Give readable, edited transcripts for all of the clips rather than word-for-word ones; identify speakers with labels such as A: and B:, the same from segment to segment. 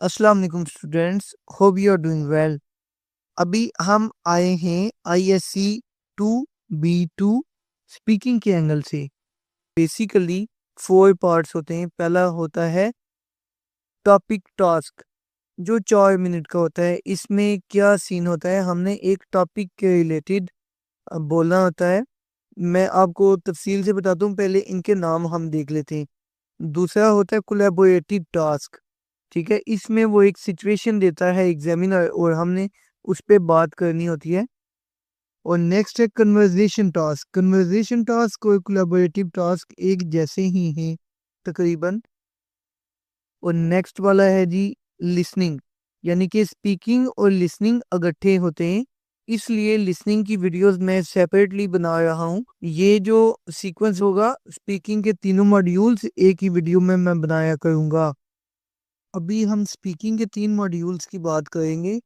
A: अस्सलाम वालेकुम students, hope you are doing well. अभी हम आए हैं आईएससी 2B2 स्पीकिंग के एंगल से। बेसिकली 4 पार्ट्स होते हैं। पहला होता है टॉपिक टास्क, जो 4 मिनट का होता है। इसमें क्या सीन होता है, हमने एक टॉपिक के रिलेटेड बोलना होता है। मैं आपको तफसील से बताता हूँ, पहले इनके नाम हम देख लेते हैं। दूसरा होता है कोलैबोरेटिव टास्क। ठीक है, इसमें वो एक सिचुएशन देता है एग्जामिनर और हमने उस पे बात करनी होती है। और नेक्स्ट है कन्वर्जेशन टास्क। कन्वर्जेशन टास्क और कोलैबोरेटिव टास्क एक जैसे ही हैं तकरीबन। और नेक्स्ट वाला है जी लिसनिंग, यानी कि स्पीकिंग और लिसनिंग इकट्ठे होते हैं, इसलिए लिसनिंग की वीडियोस मैं सेपरेटली बना रहा हूँ। ये जो सीक्वेंस होगा, स्पीकिंग के तीनों मॉड्यूल्स एक ही वीडियो में मैं बनाया करूँगा। अभी हम स्पीकिंग के 3 मॉड्यूल्स की बात करेंगे।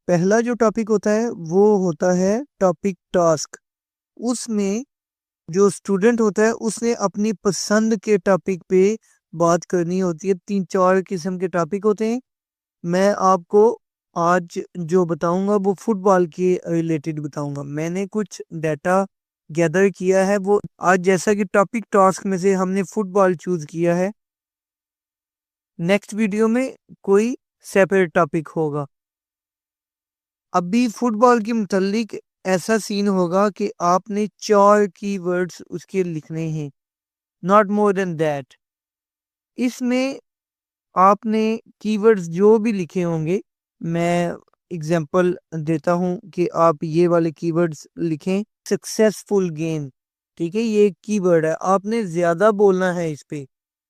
A: पहला जो टॉपिक होता है वो होता है टॉपिक टास्क। उसमें जो स्टूडेंट होता है उसने अपनी पसंद के टॉपिक पे बात करनी होती है। 3-4 किस्म के टॉपिक होते हैं। मैं आपको आज जो बताऊंगा वो फुटबॉल के रिलेटेड बताऊंगा। मैंने कुछ डाटा गैदर किया है, वो आज जैसा कि टॉपिक टास्क में से हमने फुटबॉल चूज किया है, नेक्स्ट वीडियो में कोई सेपरेट टॉपिक होगा। अभी फुटबॉल के मुतालिक ऐसा सीन होगा कि आपने 4 कीवर्ड्स उसके लिखने हैं, नॉट मोर देन दैट। इसमें आपने कीवर्ड्स जो भी लिखे होंगे, मैं एग्जांपल देता हूं कि आप ये वाले कीवर्ड्स लिखें। सक्सेसफुल गेम, ठीक है, ये एक कीवर्ड है, आपने ज्यादा बोलना है इस पे।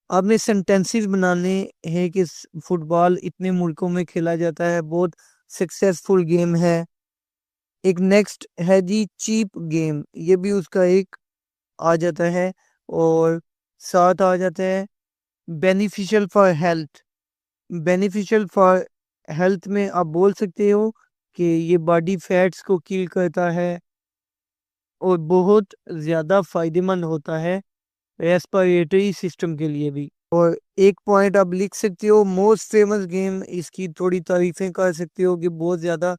A: आपने सेंटेंसेस बनाने हैं कि फुटबॉल इतने मुल्कों में खेला जाता है, बहुत सक्सेसफुल गेम है। एक नेक्स्ट है जी चीप गेम, ये भी उसका एक आ जाता है। और साथ आ जाता है beneficial for health. Beneficial for health में आप बोल सकते हो कि ये बॉडी फैट्स को किल करता है और बहुत ज़्यादा फायदेमंद होता है रेस्पिरेटरी सिस्टम के लिए भी। और एक पॉइंट आप लिख सकते हो, मोस्ट फेमस गेम, इसकी थोड़ी तारीफें कर सकते हो कि बहुत ज़्यादा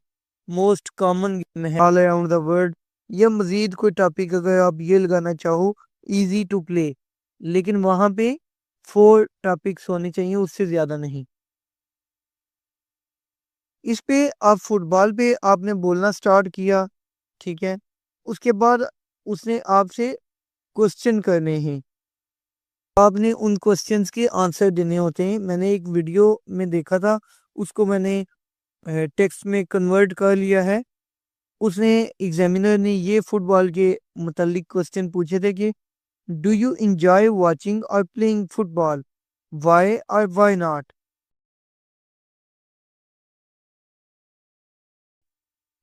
A: मोस्ट कॉमन गेम है ऑल अराउंड द वर्ल्ड। या मज़ीद कोई टॉपिक अगर आप ये लगाना चाहो, इजी टू प्ले, लेकिन वहाँ पे 4 टॉपिक्स होने चाहिए, उससे ज़्यादा नहीं। इस पे आप फुटबॉल पे आपने बोलना स्टार्ट किया, ठीक है। उसके बाद उसने आपसे क्वेश्चन करने हैं, आपने उन क्वेश्चंस के आंसर देने होते हैं। मैंने एक वीडियो में देखा था, उसको मैंने टेक्स्ट में कन्वर्ट कर लिया है। उसने एग्जामिनर ने ये फुटबॉल के मुतालिक क्वेश्चन पूछे थे कि डू यू एंजॉय वाचिंग और प्लेइंग फुटबॉल, वाई और वाई नॉट।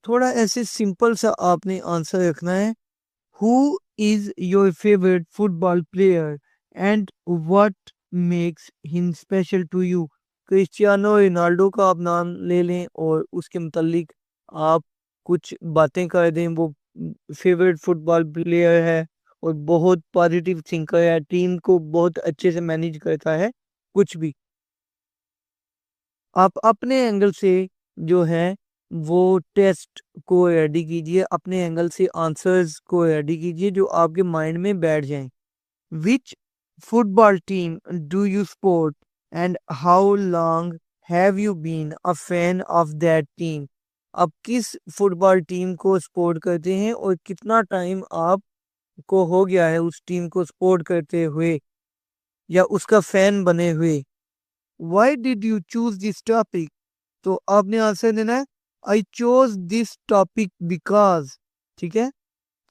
A: थोड़ा ऐसे सिंपल सा आपने आंसर रखना है। Who is your favourite football player and what makes him special to you. Cristiano Ronaldo का आप नाम ले लें और उसके मुतालिक आप कुछ बातें कर दें। वो फेवरेट फुटबॉल प्लेयर है और बहुत पॉजिटिव थिंकर है, टीम को बहुत अच्छे से मैनेज करता है। कुछ भी आप अपने एंगल से जो है वो टेस्ट को रेडी कीजिए, अपने एंगल से आंसर्स को रेडी कीजिए जो आपके माइंड में बैठ जाएं। Which football team do you support and how long have you been a fan of that team. आप किस फुटबॉल टीम को सपोर्ट करते हैं और कितना टाइम आपको हो गया है उस टीम को सपोर्ट करते हुए या उसका फैन बने हुए। Why did you choose this topic, तो आपने आंसर देना है I chose this topic because, ठीक है,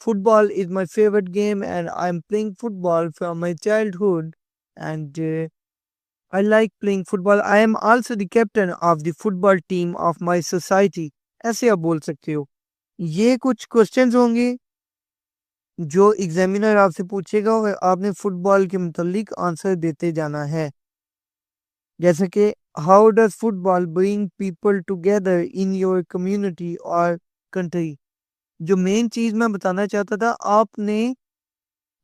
A: football is my favourite game and I am playing football from my childhood and I like playing football. I am also the captain of the football team of my society. ऐसे आप बोल सकते हो। ये कुछ questions होंगे जो examiner आपसे पूछेगा और आपने फुटबॉल के मुतालिक आंसर देते जाना है। जैसे कि how does football bring people together in your community और कंट्री। जो मेन चीज मैं बताना चाहता था, आपने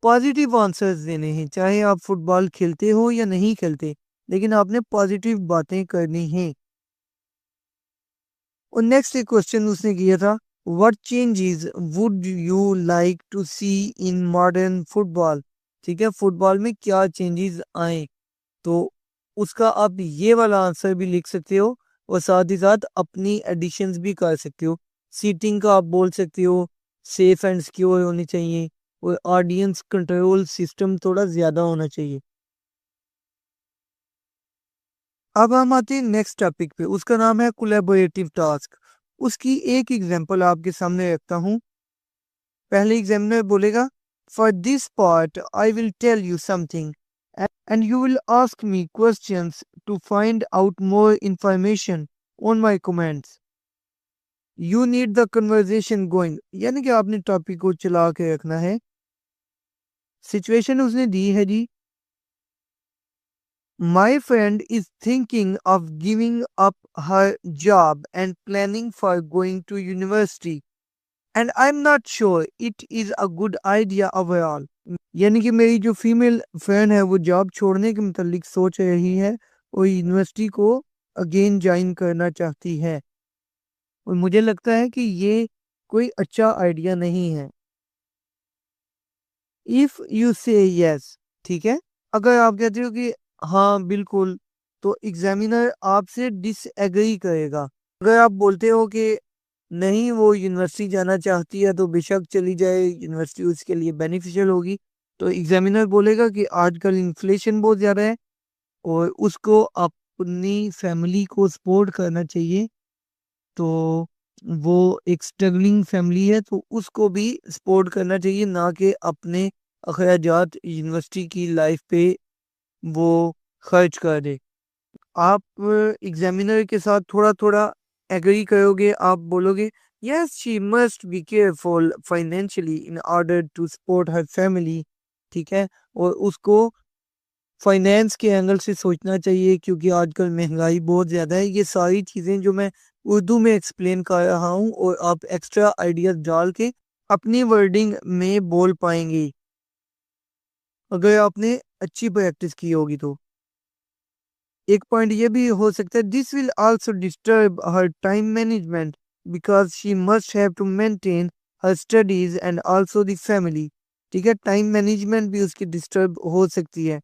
A: पॉजिटिव आंसर्स देने हैं, चाहे आप फुटबॉल खेलते हो या नहीं खेलते, लेकिन आपने पॉजिटिव बातें करनी हैं। और नेक्स्ट एक क्वेश्चन उसने किया था, what changes would you like to see in modern football. ठीक है, फुटबॉल में क्या चेंजेस आए, तो उसका आप ये वाला आंसर भी लिख सकते हो और साथ ही साथ अपनी एडिशंस भी कर सकते हो। सीटिंग का आप बोल सकते हो सेफ एंड सिक्योर होनी चाहिए और ऑडियंस कंट्रोल सिस्टम थोड़ा ज़्यादा होना चाहिए। अब हम आते हैं नेक्स्ट टॉपिक पे, उसका नाम है कोलैबोरेटिव टास्क। उसकी एक एग्जांपल आपके सामने रखता हूँ। पहले एग्जामिनर बोलेगा, for this part I will tell you something and you will ask me questions to find out more information on my comments. You need the conversation going, यानी कि आपने टॉपिक को चला के रखना है। सिचुएशन उसने दी है जी, My friend is thinking of giving up her job and planning for going to university. And I'm not sure it is a good idea overall. यानी कि मेरी जो फीमेल फ्रेंड है वो जॉब छोड़ने के मुतालिक सोच रही है और यूनिवर्सिटी को अगेन ज्वाइन करना चाहती है, और मुझे लगता है कि ये कोई अच्छा आइडिया नहीं है। इफ यू से यस, ठीक है, अगर आप कहते हो कि हाँ बिल्कुल, तो एग्जामिनर आपसे डिसएग्री करेगा। अगर आप बोलते हो कि नहीं वो यूनिवर्सिटी जाना चाहती है तो बेशक चली जाए, यूनिवर्सिटी उसके लिए बेनिफिशियल होगी, तो एग्जामिनर बोलेगा कि आजकल इन्फ्लेशन बहुत ज़्यादा है और उसको अपनी फैमिली को सपोर्ट करना चाहिए, तो वो एक स्ट्रगलिंग फैमिली है तो उसको भी सपोर्ट करना चाहिए, ना कि अपने अखराजात यूनिवर्सिटी की लाइफ पे वो खर्च कर दे। आप एग्जामिनर के साथ थोड़ा थोड़ा एग्री करोगे, आप बोलोगे yes she must be careful financially in order to support her family. ठीक है, और उसको फाइनेंस के एंगल से सोचना चाहिए क्योंकि आजकल महंगाई बहुत ज़्यादा है। ये सारी चीज़ें जो मैं उर्दू में एक्सप्लेन कर रहा हूँ और आप एक्स्ट्रा आइडियाज डाल के अपनी वर्डिंग में बोल पाएंगे अगर आपने अच्छी प्रैक्टिस की होगी तो। एक पॉइंट ये भी हो सकता है, this will also disturb her time management because she must have to maintain her studies and also the family. ठीक है, टाइम मैनेजमेंट भी उसकी डिस्टर्ब हो सकती है।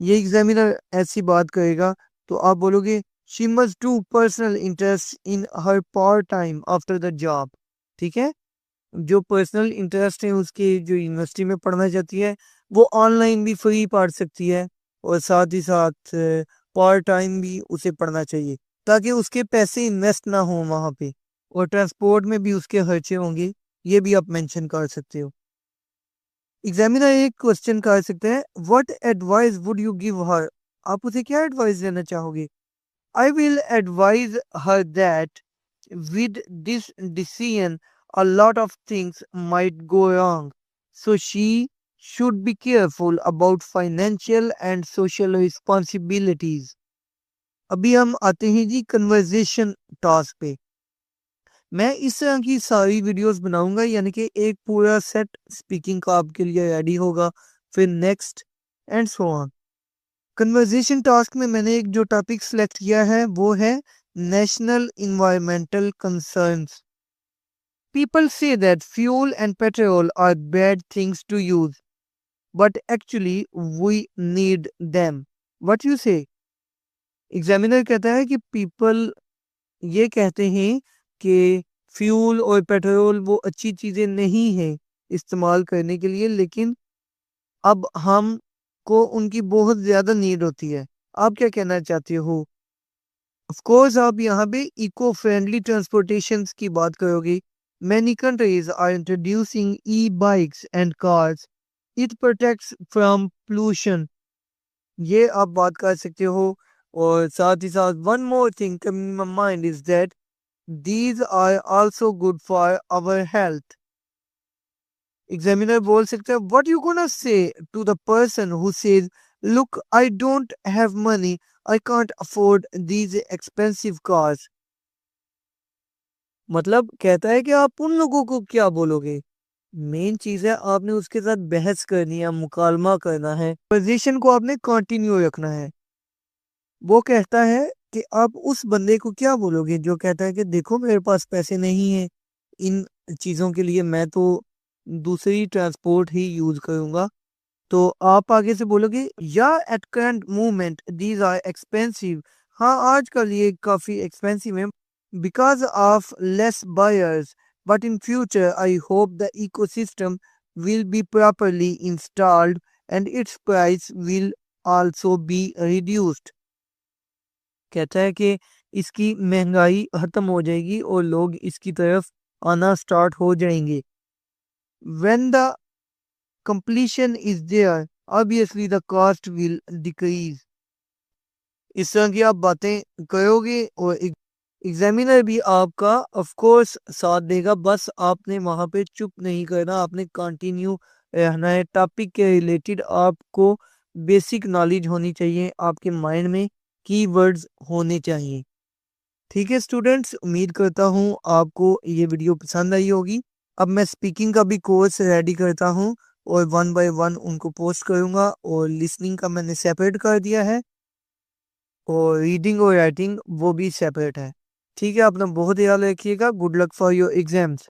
A: ये एग्जामिनर ऐसी बात करेगा तो आप बोलोगे she must do personal interest in her part time after the job. ठीक है, जो पर्सनल इंटरेस्ट है उसके, जो यूनिवर्सिटी में पढ़ना चाहती है वो ऑनलाइन भी फ्री पढ़ सकती है और साथ ही साथ पार्ट टाइम भी उसे पढ़ना चाहिए ताकि उसके पैसे इन्वेस्ट ना हो वहाँ पे, और ट्रांसपोर्ट में भी उसके खर्चे होंगे, ये भी आप मेंशन कर सकते हो। एग्जामिनर एक क्वेश्चन कर सकते हैं, what advice would you give her. आप उसे क्या एडवाइस देना चाहोगे। I will advise her that with this decision a lot of things might go wrong, so she should be careful about financial and social responsibilities। अभी हम आते हैं जी conversation task पे। मैं इस तरह की सारी वीडियोस बनाऊंगा, यानी कि एक पूरा सेट स्पीकिंग का आपके लिए रेडी होगा, फिर next and so on. Conversation task में मैंने एक जो टॉपिक सेलेक्ट किया है वो है national environmental concerns. People say that fuel and petrol are bad things to use, but actually we need them. What you say? Examiner कहता है कि पीपल ये कहते हैं कि फ्यूल और पेट्रोल वो अच्छी चीज़ें नहीं हैं इस्तेमाल करने के लिए, लेकिन अब हम को उनकी बहुत ज़्यादा नीड होती है। आप क्या कहना चाहते हो। ऑफ कोर्स आप यहाँ पे इको फ्रेंडली ट्रांसपोर्टेशन की बात करोगे। Many countries are introducing e-bikes and cars. It protects from pollution. ये आप बात कर सकते हो, और साथ ही साथ one more thing coming in my mind is that these are also good for our health. Examiner बोल सकता है, what you gonna say to the person who says, look, I don't have money, I can't afford these expensive cars। मतलब कहता है कि आप उन लोगों को क्या बोलोगे। मेन चीज है आपने उसके साथ बहस करनी है, मुकालमा करना है, पोजीशन को आपने कंटिन्यू रखना है। वो कहता है कि आप उस बंदे को क्या बोलोगे जो कहता है कि देखो मेरे पास पैसे नहीं है इन चीज़ों के लिए, मैं तो दूसरी ट्रांसपोर्ट ही यूज़ करूँगा। तो आप आगे से बोलोगे या at current moment these are expensive. हाँ, आजकल ये काफ़ी एक्सपेंसिव है because of less buyers, but in future I hope the ecosystem will be properly installed and its price will also be reduced. कहता है कि इसकी महंगाई खत्म हो जाएगी और लोग इसकी तरफ आना स्टार्ट हो जाएंगे। When the completion is there, obviously the cost will decrease. इस तरह की आप बातें करोगे और एग्जामिनर भी आपका ऑफ कोर्स साथ देगा, बस आपने वहाँ पे चुप नहीं करना, आपने कंटिन्यू रहना है। टॉपिक के रिलेटेड आपको बेसिक नॉलेज होनी चाहिए, आपके माइंड में कीवर्ड्स होने चाहिए। ठीक है स्टूडेंट्स, उम्मीद करता हूँ आपको ये वीडियो पसंद आई होगी। अब मैं स्पीकिंग का भी कोर्स रेडी करता हूँ और वन बाय वन उनको पोस्ट करूँगा, और लिसनिंग का मैंने सेपरेट कर दिया है और रीडिंग और राइटिंग वो भी सेपरेट है। ठीक है, अपना बहुत ख्याल रखिएगा। Good luck for your exams.